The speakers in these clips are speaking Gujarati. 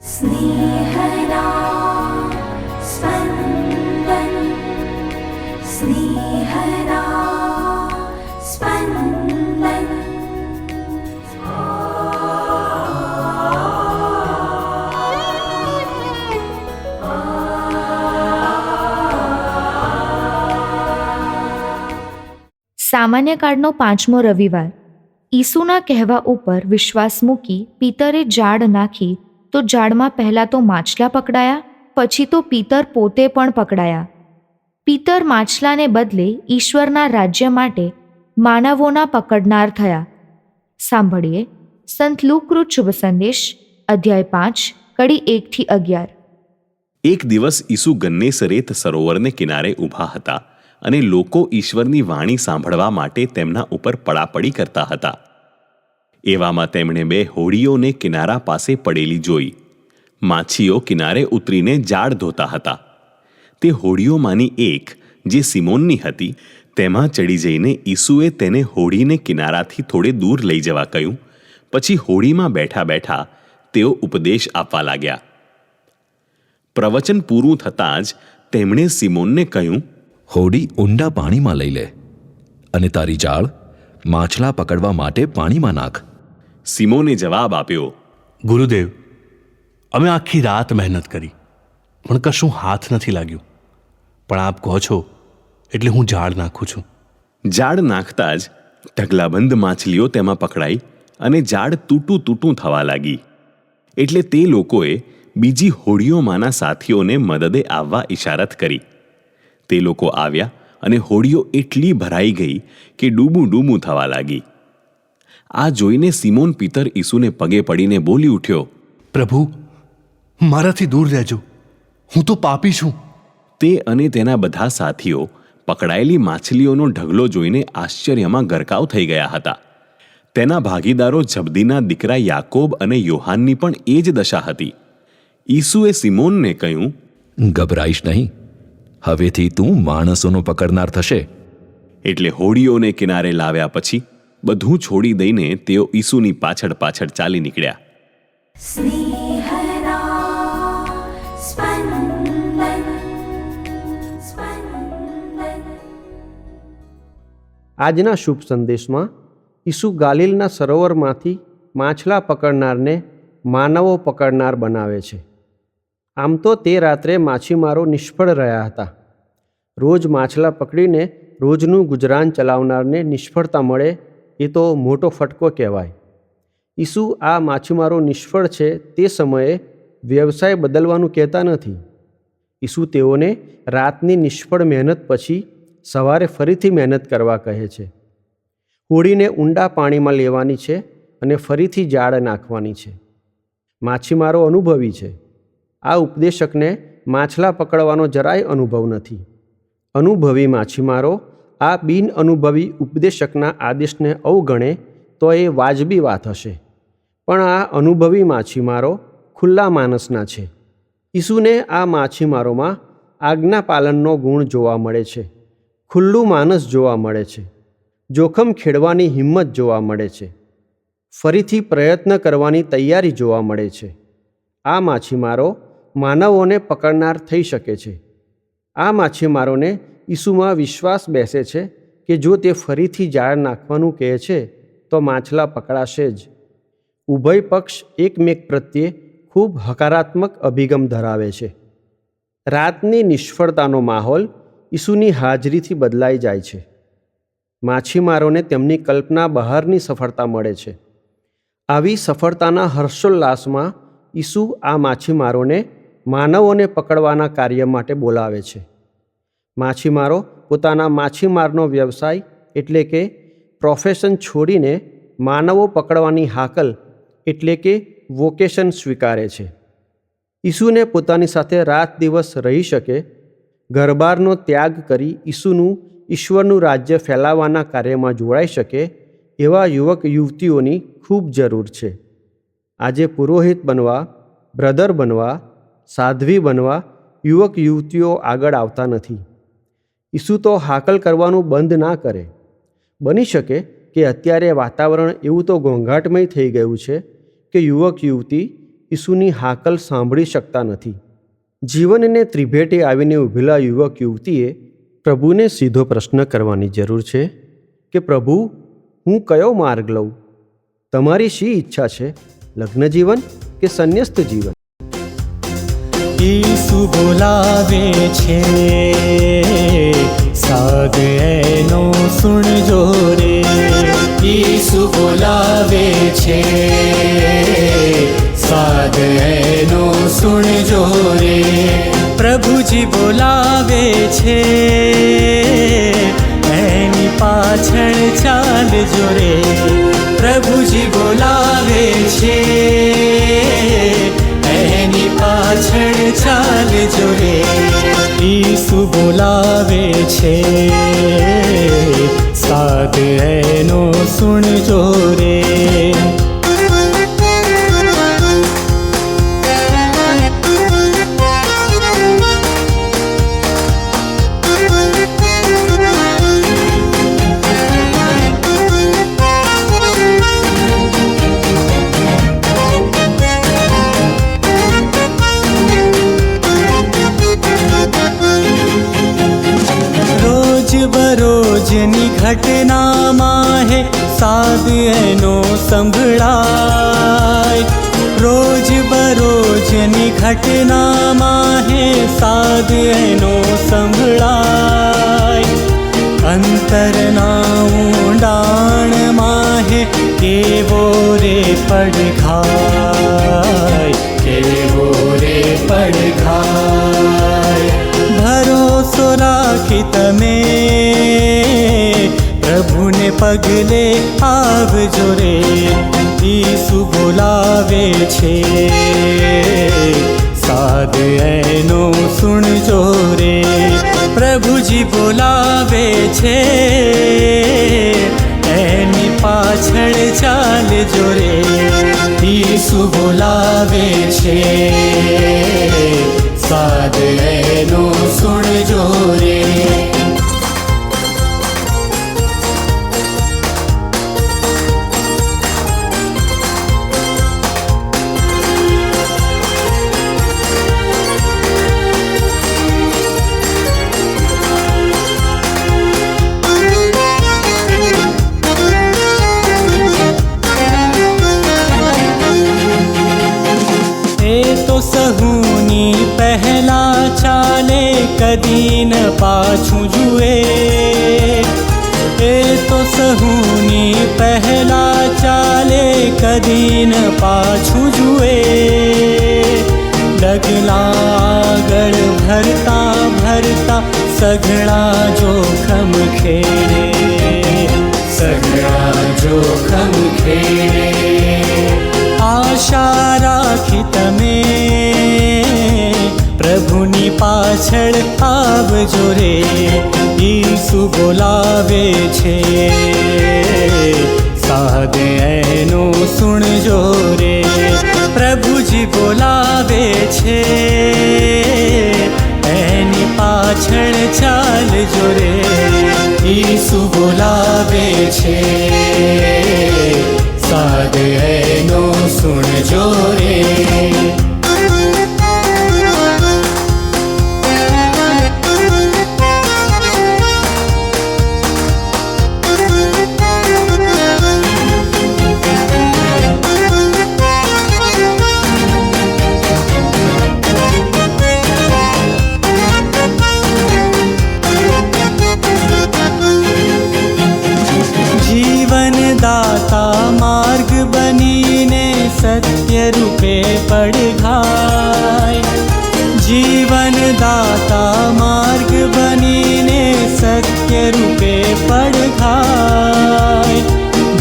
સ્નેહના સ્પંદન સ્નેહના સ્પંદન. સામાન્ય કાળનો 5મો રવિવાર. ઈસુના કહેવા ઉપર વિશ્વાસ મૂકી પિતરે જાળ નાખી તો જાળમાં પહેલાં તો માછલા પકડાયા, પછી તો પિતર પોતે પણ પકડાયા. પિતર માછલાને બદલે ઈશ્વરના રાજ્ય માટે માનવોના પકડનાર થયા. સાંભળીએ સંત લુકૃત શુભ સંદેશ, અધ્યાય 5, કડી 1-11. એક દિવસ ઈસુ ગન્નેસરેત સરોવરને કિનારે ઊભા હતા અને લોકો ઈશ્વરની વાણી સાંભળવા માટે તેમના ઉપર પડાપડી કરતા હતા. એવામાં તેમણે 2 હોડીઓને કિનારા પાસે પડેલી જોઈ. માછીઓ કિનારે ઉતરીને જાળ ધોતા હતા. તે હોડીઓમાંની એક, જે સિમોનની હતી, તેમાં ચડી જઈને ઈસુએ તેને હોડીને કિનારાથી થોડે દૂર લઈ જવા કહ્યું. પછી હોડીમાં બેઠા બેઠા તેઓ ઉપદેશ આપવા લાગ્યા. પ્રવચન પૂરું થતાં જ તેમણે સિમોનને કહ્યું, હોડી ઊંડા પાણીમાં લઈ લે અને તારી જાળ માછલા પકડવા માટે પાણીમાં નાખ. સિમોને જવાબ આપ્યો, ગુરુદેવ, અમે આખી રાત મહેનત કરી પણ કશું હાથ નથી લાગ્યું, પણ આપ કહો છો એટલે હું જાળ નાખું છું. જાળ નાખતા જ ઢગલાબંધ માછલીઓ તેમાં પકડાઈ અને જાળ તૂટું થવા લાગી. એટલે તે લોકોએ બીજી હોડીઓમાંના સાથીઓને મદદે આવવા ઇશારત કરી. તે લોકો આવ્યા અને હોડીઓ એટલી ભરાઈ ગઈ કે ડૂબું થવા લાગી. આ જોઈને સિમોન પિતર ઈસુને પગે પડીને બોલી ઉઠ્યો, પ્રભુ, મારાથી દૂર રહેજો, હું તો પાપી છું. તે અને તેના બધા સાથીઓ પકડાયેલી માછલીઓનો ઢગલો જોઈને આશ્ચર્યમાં ગરકાવ થઈ ગયા હતા. તેના ભાગીદારો ઝબદીના દીકરા યાકોબ અને યોહાનની પણ એ જ દશા હતી. ઈસુએ સિમોનને કહ્યું, ગભરાઈશ નહીં, હવેથી તું માણસોનો પકડનાર થશે. એટલે હોડીઓને કિનારે લાવ્યા પછી બધું છોડી દઈને તેઓ ઈસુની પાછળ ચાલી નીકળ્યા. સ્નેહના સ્પંદન સ્પંદન. આજના શુભ સંદેશમાં ઈસુ ગાલિલના સરોવરમાંથી માછલા પકડનારને માનવો પકડનાર બનાવે છે. આમ તો તે રાત્રે માછીમારો નિષ્ફળ રહ્યા હતા. રોજ માછલા પકડીને રોજનું ગુજરાન ચલાવનારને નિષ્ફળતા મળે એ તો મોટો ફટકો કહેવાય. ઈસુ આ માછીમારો નિષ્ફળ છે તે સમયે વ્યવસાય બદલવાનું કહેતા નથી. ઈસુ તેઓને રાતની નિષ્ફળ મહેનત પછી સવારે ફરીથી મહેનત કરવા કહે છે. હોડીને ઊંડા પાણીમાં લેવાની છે અને ફરીથી જાળ નાખવાની છે. માછીમારો અનુભવી છે. આ ઉપદેશકને માછલા પકડવાનો જરાય અનુભવ નથી. અનુભવી માછીમારો આ બિનઅનુભવી ઉપદેશકના આદેશને અવગણે તો એ વાજબી વાત હશે. પણ આ અનુભવી માછીમારો ખુલ્લા માનસના છે. ઈસુને આ માછીમારોમાં આજ્ઞા પાલનનો ગુણ જોવા મળે છે. ખુલ્લું માનસ જોવા મળે છે. જોખમ ખેડવાની હિંમત જોવા મળે છે. ફરીથી પ્રયત્ન કરવાની તૈયારી જોવા મળે છે. આ માછીમારો માનવોને પકડનાર થઈ શકે છે. આ માછીમારોને ઈસુમાં વિશ્વાસ બેસે છે કે જો તે ફરીથી જાળ નાખવાનું કહે છે તો માછલા પકડાશે જ. ઉભય પક્ષ એકમેક પ્રત્યે ખૂબ હકારાત્મક અભિગમ ધરાવે છે. રાતની નિષ્ફળતાનો માહોલ ઈસુની હાજરીથી બદલાઈ જાય છે. માછીમારોને તેમની કલ્પના બહારની સફળતા મળે છે. આવી સફળતાના હર્ષોલ્લાસમાં ઈસુ આ માછીમારોને માનવોને પકડવાના કાર્ય માટે બોલાવે છે. માછીમારો પોતાના માછીમારનો વ્યવસાય એટલે કે પ્રોફેશન છોડીને માનવો પકડવાની હાકલ એટલે કે વોકેશન સ્વીકારે છે. ઈસુને પોતાની સાથે રાત દિવસ રહી શકે, ઘરબારનો ત્યાગ કરી ઈશ્વરનું રાજ્ય ફેલાવવાના કાર્યમાં જોડાઈ શકે એવા યુવક યુવતીઓની ખૂબ જરૂર છે. આજે પુરોહિત બનવા, બ્રધર બનવા, સાધ્વી બનવા યુવક યુવતીઓ આગળ આવતા નથી. ઈસુ તો હાકલ કરવાનું બંધ ના કરે. બની શકે કે અત્યારે વાતાવરણ એવું તો ઘોંઘાટમય થઈ ગયું છે કે યુવક યુવતી ઈસુની હાકલ સાંભળી શકતા નથી. જીવનને ત્રિભેટે આવીને ઊભેલા યુવક યુવતીએ પ્રભુને સીધો પ્રશ્ન કરવાની જરૂર છે કે પ્રભુ, હું કયો માર્ગ લઉં? તમારી શી ઈચ્છા છે, લગ્ન જીવન કે સંન્યસ્ત જીવન? ઈસુ બોલાવે છે, સાદ એનો સુણજો રે. ઈસુ બોલાવે છે, સાદ એનો સુણજો રે. પ્રભુજી બોલાવે છે, એની પાછળ ચાલજો રે. પ્રભુજી બોલાવે છે, એની પાછળ ચાલજો રે. ઈસુ બોલાવે છે, સાદ એનો સુણજો રે. બરોજની ઘટનામાં હે સાદ એનો સંભળાય. રોજ બરોજની ઘટનામાં હે સાદ એનો સંભળાય. અંતરના ઊંડાણમાં હે કેવો રે પડઘાય, કેવો રે પડઘાય. ભરોસો રાખી તમે પ્રભુને પગલે આવજો રે. ઈસુ બોલાવે છે, સાદ એનો સુણજો રે. પ્રભુજી બોલાવે છે, એની પાછળ ચાલજો રે. ઈસુ બોલાવે છે, સાદ એનો સુણજો રે. સહુની પહેલા ચાલે, કદી ન પાછું જુએ. એ તો સહુની પહેલા ચાલે, કદી ન પાછું જુએ. ડગલા આગળ ભરતા ભરતા સઘળા જોખમ ખેડે, સઘળા જોખમ ખેડે. આશા રાખી તમે પ્રભુની પાછળ આવજો રે. ઈસુ બોલાવે છે, સાદ એનો સુણજો રે. પ્રભુજી બોલાવે છે, એની પાછળ ચાલજો રે. ઈસુ બોલાવે છે, સાદ એનો સુણજો રે. દાતા માર્ગ બનીને સત્ય રૂપે પડઘાય. જીવન દાતા માર્ગ બનીને સત્ય રૂપે પડઘાય.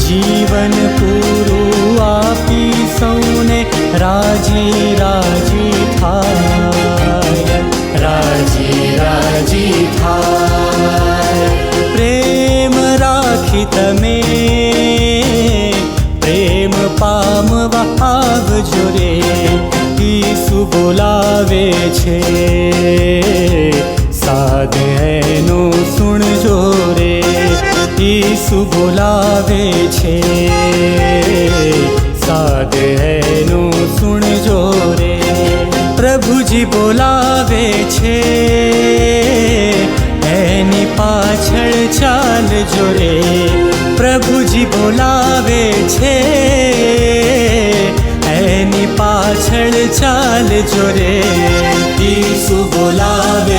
જીવન પૂરું આપી સૌને રાજી રાજી થાય, રાજી રાજી થાય. પ્રેમ રાખી તમે પ્રેમ પામવા આવજો રે. ઈસુ બોલાવે છે, સાદ એનો સુણજો રે. ઈસુ બોલાવે છે, સાદ એનો સુણજો પ્રભુજી બોલાવે છે, એની પાછળ ચાલજો રે. પ્રભુજી બોલાવે છે, એની પાછળ ચાલજો રે. ઈસુ બોલાવે